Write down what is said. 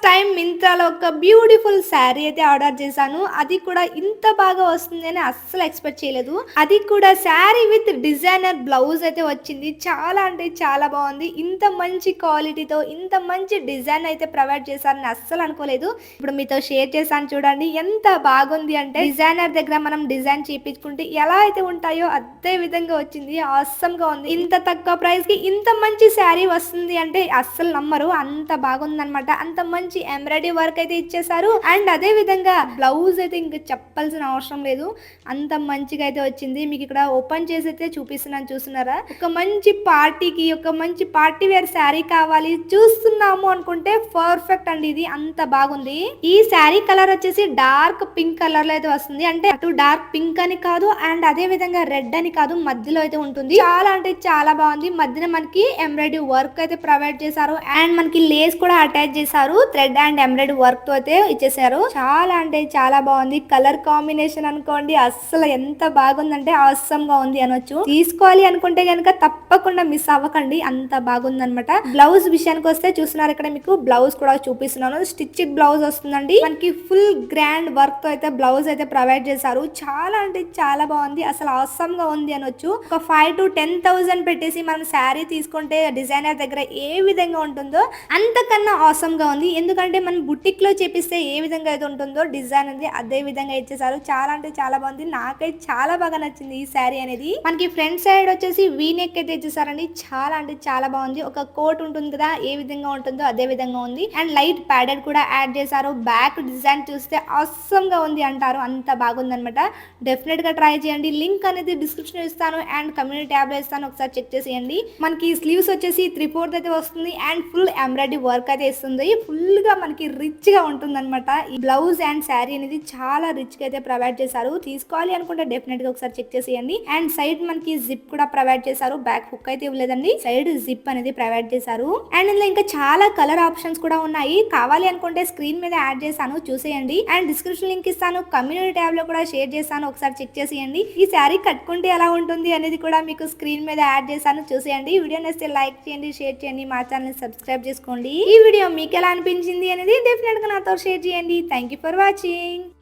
Time మింత్రాలో ఒక beautiful sari అయితే order చేశాను. అది కూడా ఇంత బాగా వస్తుంది అని అస్సలు ఎక్స్పెక్ట్ చేయలేదు. అది కూడా శారీ విత్ డిజైనర్ బ్లౌజ్ అయితే వచ్చింది. చాలా అంటే చాలా బాగుంది. ఇంత మంచి క్వాలిటీతో ఇంత మంచి డిజైన్ అయితే ప్రొవైడ్ చేశారని అస్సలు అనుకోలేదు. ఇప్పుడు మీతో షేర్ చేశాను చూడండి. ఎంత బాగుంది అంటే డిజైనర్ దగ్గర మనం డిజైన్ చేయించుకుంటే ఎలా అయితే ఉంటాయో అదే విధంగా వచ్చింది. ఆసమ్ గా ఉంది. ఇంత తక్కువ ప్రైస్ కి ఇంత మంచి శారీ వస్తుంది అంటే అస్సలు నమ్మరు. అంత బాగుంది అనమాట. అంత మంచి ఎంబ్రాయిడరీ వర్క్ అయితే ఇచ్చేసారు. అండ్ అదే విధంగా బ్లౌజ్ అయితే ఇంకా చెప్పాల్సిన అవసరం లేదు. అంత మంచిగా అయితే వచ్చింది. మీకు ఇక్కడ ఓపెన్ చేసి అయితే చూపిస్తున్నాను, చూస్తున్నారా? ఒక మంచి పార్టీకి ఒక మంచి పార్టీ వేర్ శారీ కావాలి చూస్తున్నాము అనుకుంటే పర్ఫెక్ట్ అండి. ఇది అంత బాగుంది. ఈ శారీ కలర్ వచ్చేసి డార్క్ పింక్ కలర్ లో అయితే వస్తుంది. అంటే అటు డార్క్ పింక్ అని కాదు అండ్ అదే విధంగా రెడ్ అని కాదు, మధ్యలో అయితే ఉంటుంది. చాలా అంటే చాలా బాగుంది. మధ్యన మనకి ఎంబ్రాయిడరీ వర్క్ అయితే ప్రొవైడ్ చేశారు అండ్ మనకి లేస్ కూడా అటాచ్ చేశారు. థ్రెడ్ అండ్ ఎంబ్రాయిడరీ వర్క్ తో అయితే ఇచ్చేసారు. చాలా అంటే చాలా బాగుంది. కలర్ కాంబినేషన్ అనుకోండి అస్సలు ఎంత బాగుందంటే ఆసమ్ గా ఉంది అనొచ్చు. తీసుకోవాలి అనుకుంటే గనుక తప్పకుండా మిస్ అవ్వకండి. అంత బాగుంది అనమాట. బ్లౌజ్ విషయానికి వస్తే చూస్తున్నారు ఇక్కడ మీకు బ్లౌజ్ కూడా చూపిస్తున్నాను. స్టిచ్డ్ బ్లౌజ్ వస్తుందండి. మనకి ఫుల్ గ్రాండ్ వర్క్ తో అయితే బ్లౌజ్ అయితే ప్రొవైడ్ చేశారు. చాలా అంటే చాలా బాగుంది. అసలు ఆసమ్ గా ఉంది అనొచ్చు. ఒక 5,000 to 10,000 పెట్టేసి మనం శారీ తీసుకుంటే డిజైనర్ దగ్గర ఏ విధంగా ఉంటుందో అంతకన్నా ఆసమ్ గా ఉంది. ఎందుకంటే మనం బుటిక్ లో చేపిస్తే ఏ విధంగా అయితే ఉంటుందో డిజైన్ అనేది అదే విధంగా ఇచ్చేసారు. చాలా అంటే చాలా బాగుంది. నాకైతే చాలా బాగా నచ్చింది ఈ శారీ అనేది. మనకి ఫ్రంట్ సైడ్ వచ్చేసి వీ నెక్ అయితే ఇచ్చేసారండి. చాలా అంటే చాలా బాగుంది. ఒక కోట్ ఉంటుంది కదా ఏ విధంగా ఉంటుందో అదే విధంగా ఉంది. అండ్ లైట్ ప్యాడెడ్ కూడా యాడ్ చేశారు. బ్యాక్ డిజైన్ చూస్తే ఆసమ్ గా ఉంది అంటారు. అంత బాగుంది అనమాట. డెఫినెట్ గా ట్రై చేయండి. లింక్ అనేది డిస్క్రిప్షన్ ఇస్తాను అండ్ కమ్యూనిటీ ట్యాబ్ లో ఇస్తాను. ఒకసారి చెక్ చేసేయండి. మనకి స్లీవ్స్ వచ్చేసి 3/4 అయితే వస్తుంది అండ్ ఫుల్ ఎంబ్రాయిడరీ వర్క్ అయితే ఇస్తుంది. ఫుల్ గా మనకి రిచ్ గా ఉంటుంది అనమాట. ఈ బ్లౌజ్ అండ్ శారీ అనేది చాలా రిచ్ గా అయితే ప్రొవైడ్ చేశారు. తీసుకోవాలి అనుకుంటే డెఫినెట్ గా ఒకసారి చెక్ చేసేయండి. అండ్ సైడ్ మనకి జిప్ కూడా ప్రొవైడ్ చేశారు. బ్యాక్ హుక్ అయితే ఇవ్వలేదండి. సైడ్ జిప్ అనేది ప్రొవైడ్ చేశారు. అండ్ ఇందులో ఇంకా చాలా కలర్ ఆప్షన్స్ కూడా ఉన్నాయి. కావాలి అనుకుంటే స్క్రీన్ మీద యాడ్ చేశాను, చూసేయండి. అండ్ డిస్క్రిప్షన్ లింక్ ఇస్తాను. కమ్యూనిటీ ట్యాబ్ లో కూడా షేర్ చేస్తాను. ఒకసారి చెక్ చేసేయండి. ఈ శారీ కట్టుకుంటే ఎలా ఉంటుంది అనేది కూడా మీకు స్క్రీన్ మీద యాడ్ చేశాను, చూసేయండి. వీడియో నచ్చితే లైక్ చేయండి, షేర్ చేయండి, మా ఛానల్ సబ్స్క్రైబ్ చేసుకోండి. ఈ వీడియో మీకు ఎలా అనిపించింది అనేది డెఫినెట్ గా నాతో షేర్ చేయండి. Thank you for watching.